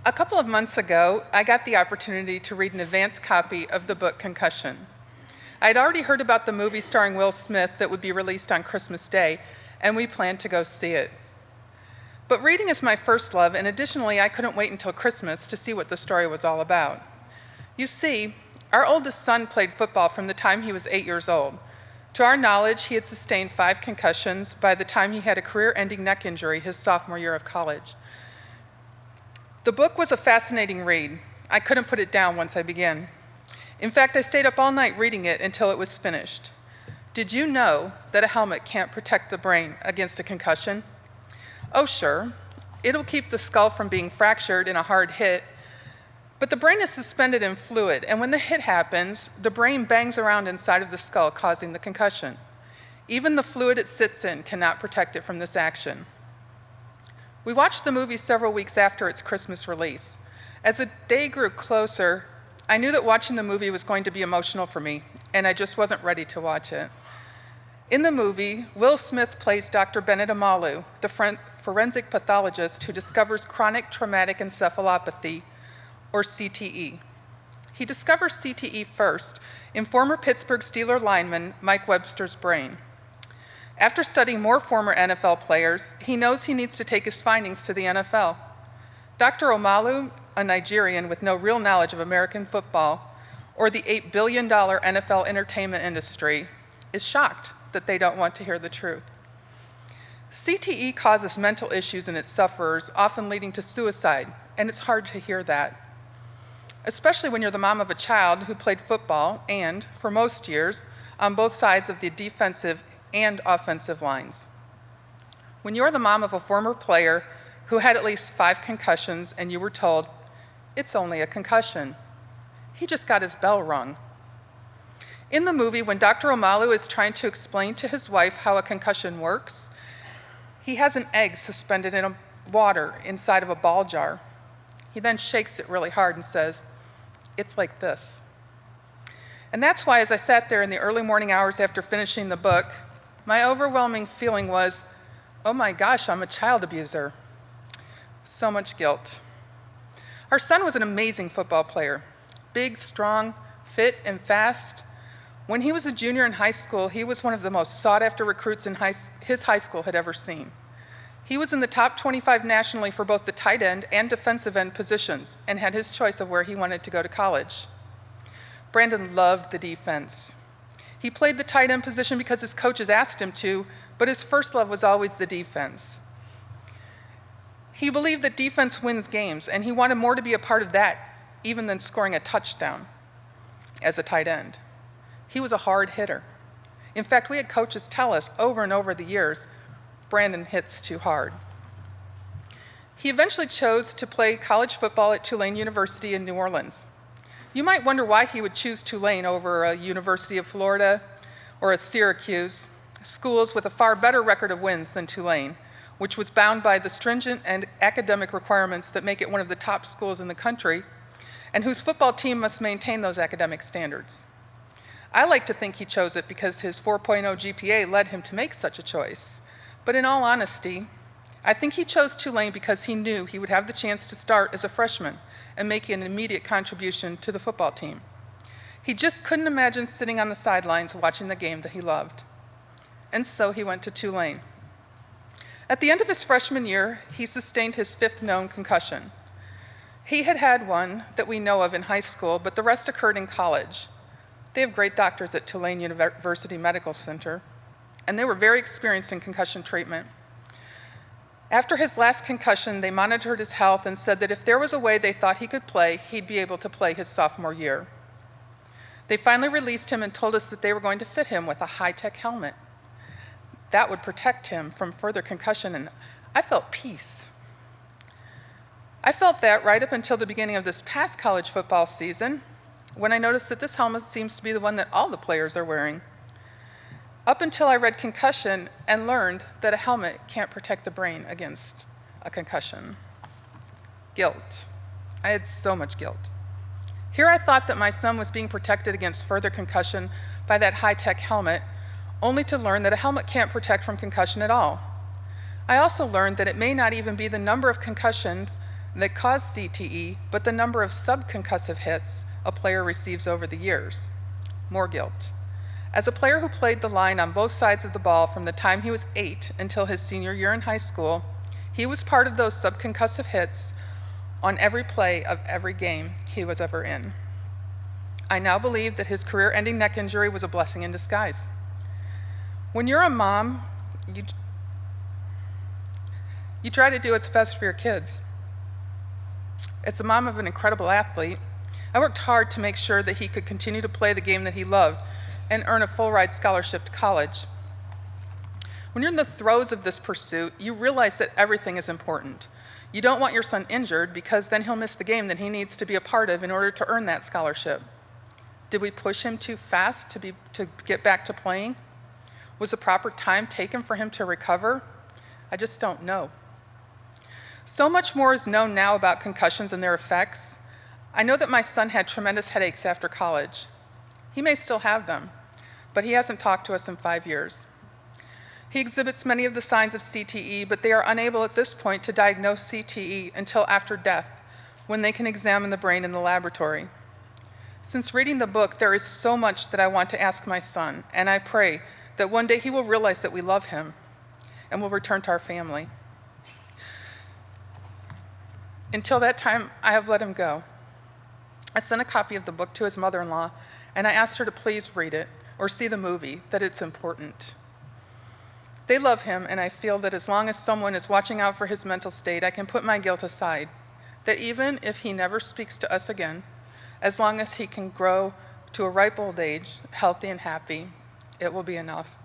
A couple of months ago, I got the opportunity to read an advance copy of the book Concussion. I had already heard about the movie starring Will Smith that would be released on Christmas Day, and we planned to go see it. But reading is my first love, and additionally, I couldn't wait until Christmas to see what the story was all about. You see, our oldest son played football from the time he was 8 years old. To our knowledge, he had sustained 5 concussions by the time he had a career-ending neck injury his sophomore year of college. The book was a fascinating read. I couldn't put it down once I began. In fact, I stayed up all night reading it until it was finished. Did you know that a helmet can't protect the brain against a concussion? Oh, sure, it'll keep the skull from being fractured in a hard hit, but the brain is suspended in fluid, and when the hit happens, the brain bangs around inside of the skull, causing the concussion. Even the fluid it sits in cannot protect it from this action. We watched the movie several weeks after its Christmas release. As the day grew closer, I knew that watching the movie was going to be emotional for me, and I just wasn't ready to watch it. In the movie, Will Smith plays Dr. Bennett Amalu, the forensic pathologist who discovers chronic traumatic encephalopathy, or CTE. He discovers CTE first in former Pittsburgh Steelers lineman Mike Webster's brain. After studying more former NFL players, he knows he needs to take his findings to the NFL. Dr. Amalu, a Nigerian with no real knowledge of American football or the $8 billion NFL entertainment industry, is shocked that they don't want to hear the truth. CTE causes mental issues in its sufferers, often leading to suicide, and it's hard to hear that, especially when you're the mom of a child who played football and, for most years, on both sides of the defensive and offensive lines. When you're the mom of a former player who had at least 5 concussions and you were told, "It's only a concussion. He just got his bell rung." In the movie, when Dr. Amalu is trying to explain to his wife how a concussion works, he has an egg suspended in water inside of a ball jar. He then shakes it really hard and says, "It's like this." And that's why, as I sat there in the early morning hours after finishing the book, my overwhelming feeling was, oh my gosh, I'm a child abuser. So much guilt. Our son was an amazing football player, big, strong, fit, and fast. When he was a junior in high school, he was one of the most sought-after recruits his high school had ever seen. He was in the top 25 nationally for both the tight end and defensive end positions and had his choice of where he wanted to go to college. Brandon loved the defense. He played the tight end position because his coaches asked him to, but his first love was always the defense. He believed that defense wins games, and he wanted more to be a part of that, even than scoring a touchdown as a tight end. He was a hard hitter. In fact, we had coaches tell us over and over the years, Brandon hits too hard. He eventually chose to play college football at Tulane University in New Orleans. You might wonder why he would choose Tulane over a University of Florida or a Syracuse, schools with a far better record of wins than Tulane, which was bound by the stringent and academic requirements that make it one of the top schools in the country, and whose football team must maintain those academic standards. I like to think he chose it because his 4.0 GPA led him to make such a choice. But in all honesty, I think he chose Tulane because he knew he would have the chance to start as a freshman and make an immediate contribution to the football team. He just couldn't imagine sitting on the sidelines watching the game that he loved. And so he went to Tulane. At the end of his freshman year, he sustained his 5th known concussion. He had had one that we know of in high school, but the rest occurred in college. They have great doctors at Tulane University Medical Center, and they were very experienced in concussion treatment. After his last concussion, they monitored his health and said that if there was a way they thought he could play, he'd be able to play his sophomore year. They finally released him and told us that they were going to fit him with a high-tech helmet. That would protect him from further concussion, and I felt peace. I felt that right up until the beginning of this past college football season, when I noticed that this helmet seems to be the one that all the players are wearing. Up until I read Concussion and learned that a helmet can't protect the brain against a concussion. Guilt. I had so much guilt. Here I thought that my son was being protected against further concussion by that high-tech helmet, only to learn that a helmet can't protect from concussion at all. I also learned that it may not even be the number of concussions that cause CTE, but the number of subconcussive hits a player receives over the years. More guilt. As a player who played the line on both sides of the ball from the time he was 8 until his senior year in high school, he was part of those subconcussive hits on every play of every game he was ever in. I now believe that his career-ending neck injury was a blessing in disguise. When you're a mom, you try to do what's best for your kids. As a mom of an incredible athlete, I worked hard to make sure that he could continue to play the game that he loved and earn a full-ride scholarship to college. When you're in the throes of this pursuit, you realize that everything is important. You don't want your son injured because then he'll miss the game that he needs to be a part of in order to earn that scholarship. Did we push him too fast to get back to playing? Was the proper time taken for him to recover? I just don't know. So much more is known now about concussions and their effects. I know that my son had tremendous headaches after college. He may still have them, but he hasn't talked to us in 5 years. He exhibits many of the signs of CTE, but they are unable at this point to diagnose CTE until after death, when they can examine the brain in the laboratory. Since reading the book, there is so much that I want to ask my son, and I pray that one day he will realize that we love him and will return to our family. Until that time, I have let him go. I sent a copy of the book to his mother-in-law, and I asked her to please read it or see the movie, that it's important. They love him, and I feel that as long as someone is watching out for his mental state, I can put my guilt aside, that even if he never speaks to us again, as long as he can grow to a ripe old age, healthy and happy, it will be enough.